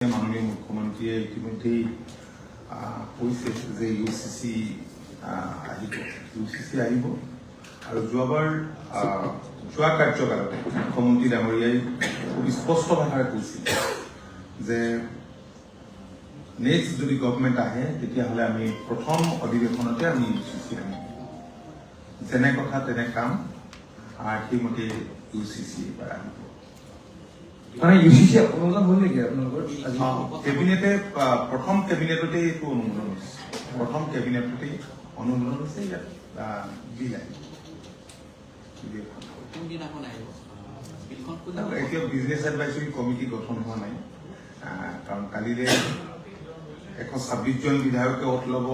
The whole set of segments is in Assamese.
মাননীয় মুখ্যমন্ত্ৰীয়ে ইতিমধ্যেই কৈছে যে ইউচিচি আহিব আৰু যোৱা কাৰ্যকালতে মুখ্যমন্ত্ৰী ডাঙৰীয়াই খুব স্পষ্ট ভাষাৰে কৈছিল যে নেক্সট যদি গভৰ্ণমেণ্ট আহে তেতিয়াহ'লে আমি প্ৰথম অধিৱেশনতে আমি ইউচিচি আনিম। যেনে কথা তেনে কাম সেইমতে ইউচিচি এবাৰ আহিব। মানে ইউচিচি অনুমোদন হ'ল নেকি আপোনালোকৰ কেবিনেটে প্ৰথম কেবিনেটতে এইটো অনুমোদন হৈছে। প্ৰথম কেবিনেটতে অনুমোদন হৈছে ইয়াত বিল এতিয়া বিজনেছ এডভাইজৰী কমিটি গঠন হোৱা নাই, কাৰণ কালিলে 126জন বিধায়কে ওঠ ল'ব।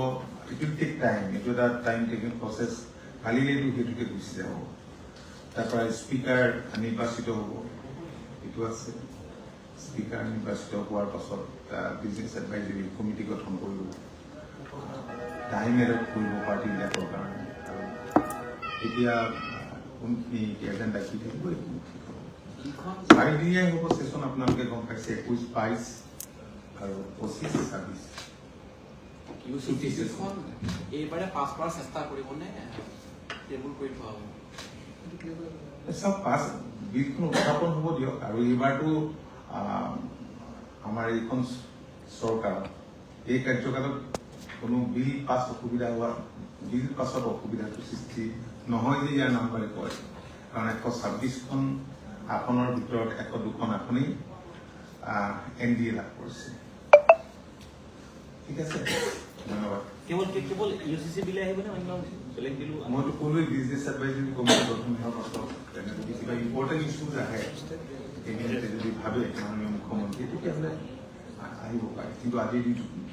ইট টেক টাইম, এইটো এটা টাইম টেকিং প্ৰচেছ। কালিলেতো সেইটোকে গুচি যাব। তাৰপৰা স্পীকাৰ নিৰ্বাচিত হ'ব, এইটো আছে। স্পীকাৰ নিৰ্বাচিত হোৱাৰ পাছত বিজনেছ এডভাইজৰী কমিটি গঠন কৰিব, টাইম এলট কৰিব পাৰ্টিবিলাকৰ কাৰণে। আৰু এতিয়া কোনখিনি এজেণ্ডা কি থাকিব এইটো ঠিক হ'ব। 4দিনীয়াই হ'ব ছেছন, আপোনালোকে গম পাইছে। 21, 22 আৰু 25, 26 এইবাৰে পাছ কৰাৰ চেষ্টা কৰিবনে টেবুল কৰি থোৱা হ'ব? চব পাছ বিলখন উত্থাপন হ'ব দিয়ক। আৰু এইবাৰতো আমাৰ এইখন চৰকাৰ এই কাৰ্যকালত কোনো বিল পাছত অসুবিধাটো সৃষ্টি নহয় যে ইয়াৰ নাম্বাৰে কয়। কাৰণ 126খন আসনৰ ভিতৰত 102খন আসনেই NDA লাভ কৰিছে। ঠিক আছে, ধন্যবাদ। কেৱল ইউচিচি বিলে আহিবনে অন্য বেলেগ বিলো? মইতো ক'লোৱে বিজনেছ এডভাইজৰী কমিটি গঠন হোৱাৰ পাছত যদি কিবা ইম্পৰ্টেণ্ট ইছ্যুজ আহে কেবিনেটে যদি ভাবে মাননীয় মুখ্যমন্ত্ৰী তেতিয়াহ'লে আহিব পাৰে, কিন্তু আজি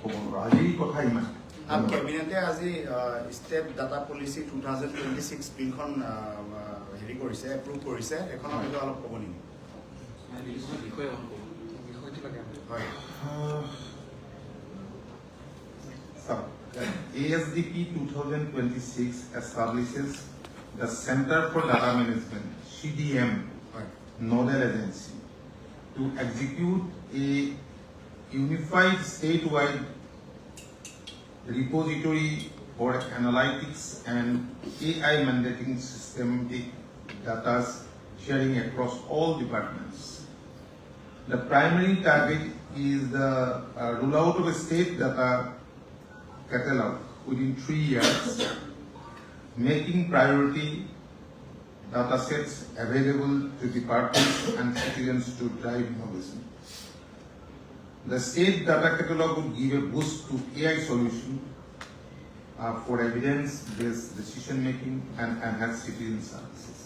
ক'ব নোৱাৰো। আজিৰ কথা ইমান। কেবিনেটে আজি ষ্টেট ডাটা পলিচি 2026 বিলখন হেৰি কৰিছে, এপ্ৰুভ কৰিছে। এখনৰ বিষয়ে অলপ ক'ব নেকি? হয়। ASDP 2026 establishes the Center for Data Management (CDM) nodal agency to execute a unified statewide repository for analytics and AI mandating systematic data sharing across all departments. The primary target is the rollout of a state data catalog within 3 years, making priority data sets available to departments and citizens to drive innovation. The state data catalog will give a boost to AI solution for evidence-based decision making and enhance citizen services.